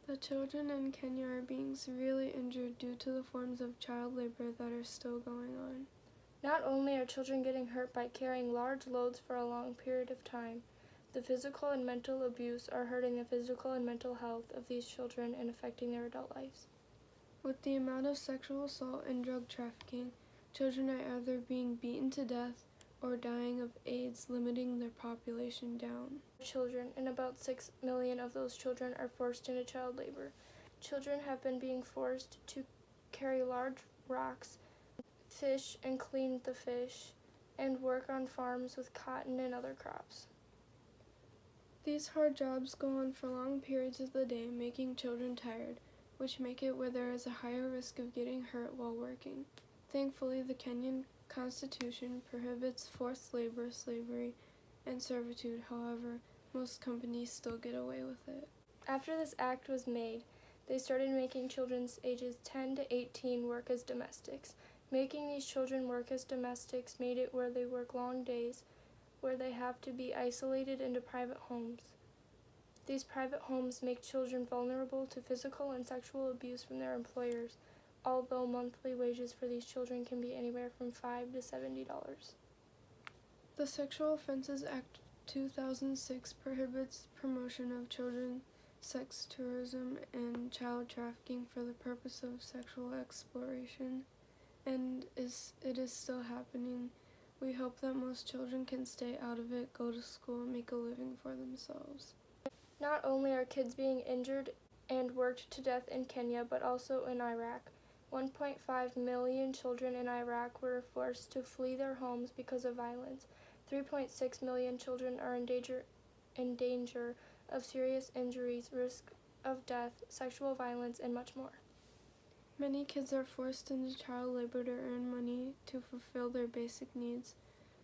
The children in Kenya are being severely injured due to the forms of child labor that are still going on. Not only are children getting hurt by carrying large loads for a long period of time, the physical and mental abuse are hurting the physical and mental health of these children and affecting their adult lives. With the amount of sexual assault and drug trafficking, children are either being beaten to death or dying of AIDS, limiting their population down. Children, and about 6 million of those children are forced into child labor. Children have been being forced to carry large rocks, fish and clean the fish, and work on farms with cotton and other crops. These hard jobs go on for long periods of the day, making children tired, which make it where there is a higher risk of getting hurt while working. Thankfully, the Kenyan Constitution prohibits forced labor, slavery, and servitude. However, most companies still get away with it. After this act was made, they started making children ages 10 to 18 work as domestics. Making these children work as domestics made it where they work long days, where they have to be isolated into private homes. These private homes make children vulnerable to physical and sexual abuse from their employers, although monthly wages for these children can be anywhere from $5 to $70. The Sexual Offenses Act 2006 prohibits promotion of children, sex tourism, and child trafficking for the purpose of sexual exploration, and it is still happening. We hope that most children can stay out of it, go to school, and make a living for themselves. Not only are kids being injured and worked to death in Kenya, but also in Iraq. 1.5 million children in Iraq were forced to flee their homes because of violence. 3.6 million children are in danger of serious injuries, risk of death, sexual violence, and much more. Many kids are forced into child labor to earn money to fulfill their basic needs.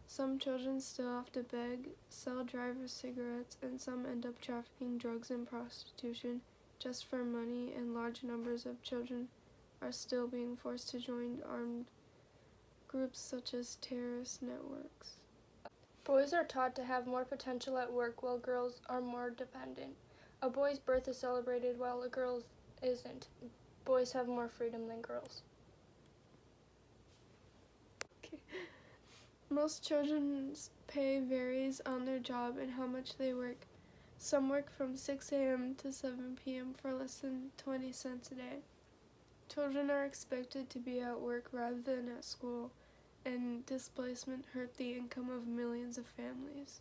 Some children still have to beg, sell driver's cigarettes, and some end up trafficking drugs and prostitution just for money, and large numbers of children are still being forced to join armed groups such as terrorist networks. Boys are taught to have more potential at work while girls are more dependent. A boy's birth is celebrated while a girl's isn't. Boys have more freedom than girls. Most children's pay varies on their job and how much they work. Some work from 6 a.m. to 7 p.m. for less than 20 cents a day. Children are expected to be at work rather than at school, and displacement hurt the income of millions of families.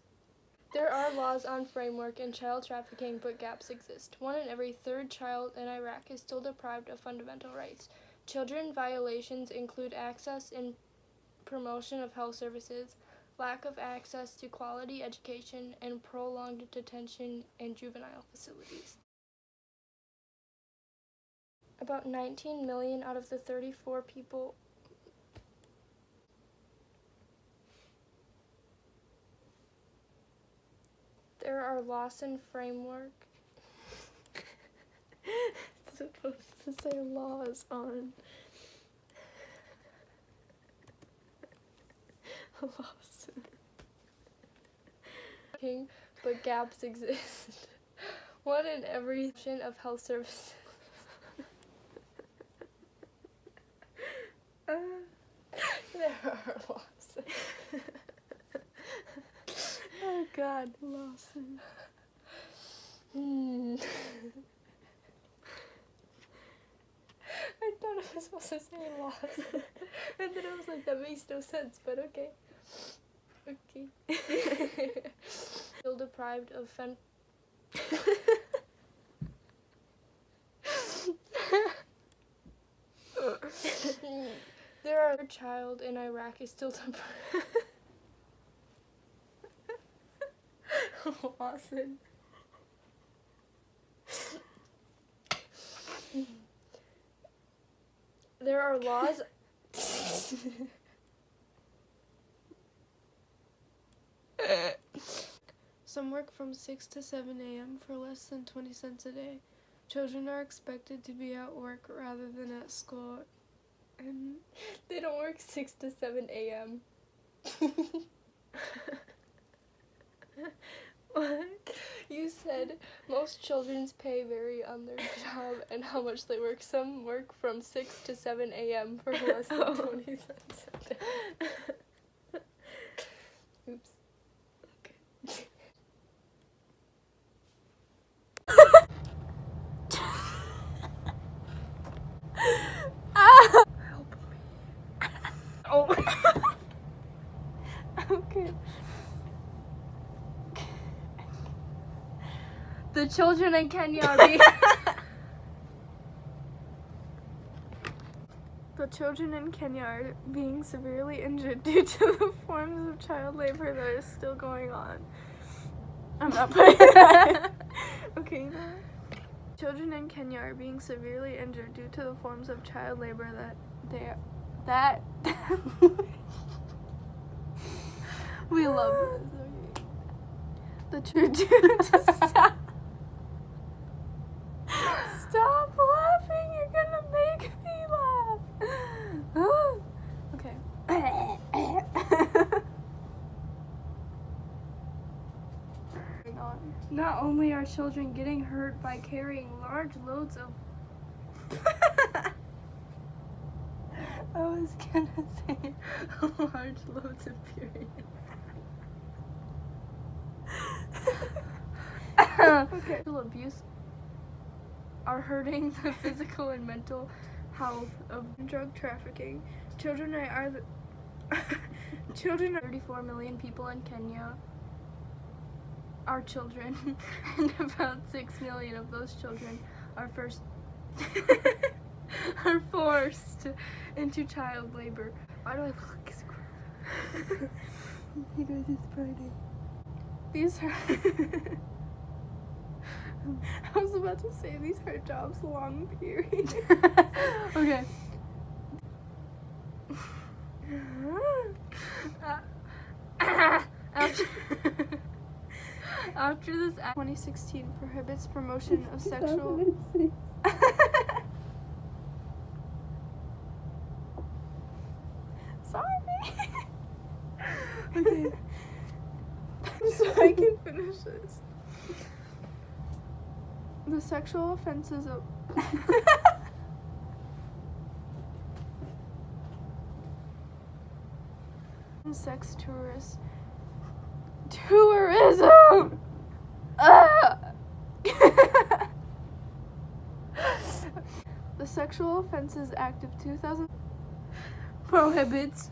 There are laws on framework and child trafficking, but gaps exist. 1 in every 3rd child in Iraq is still deprived of fundamental rights. Children violations include access and promotion of health services, lack of access to quality education, and prolonged detention in juvenile facilities. About 19 million out of the 34 people there are Lawson framework. It's supposed to say laws on. Lawson. But gaps exist. 1 in every of health services. There are Lawson. Oh God, Lawson. I thought I was supposed to say Lawson. And then I was like, that makes no sense, but okay. Okay. Still deprived of There are a child in Iraq is still deprived. Lawson. There are laws. Some work from 6 to 7 a.m. for less than 20 cents a day. Children are expected to be at work rather than at school, and They don't work 6 to 7 a.m. What? You said most children's pay vary on their job and how much they work. Some work from 6 to 7 a.m. for less than 20 cents a day. Oops. Okay. Help me. Oh. Okay. The children in Kenya are being The children in Kenya are being severely injured due to the forms of child labor that are still going on. I'm not putting that. Okay, you know what? Children in Kenya are being severely injured due to the forms of child labor that we love this. Okay. The children stop. Stop laughing. You're gonna make me laugh. Okay. Not only are children getting hurt by carrying large loads of I was gonna say large loads of period. Okay. abuse are hurting the physical and mental health of Drug trafficking. Children are 34 million people in Kenya are children, and about 6 million of those children are forced into child labor. Why do I look like a squirrel? You guys, it's Friday. These are. I was about to say these are jobs long period. Okay. After this act, 2016 prohibits promotion of sexual. Sorry. Okay. So I can finish this. The sexual offenses of. Sex tourists. Tourism! The Sexual Offenses Act of 2000 prohibits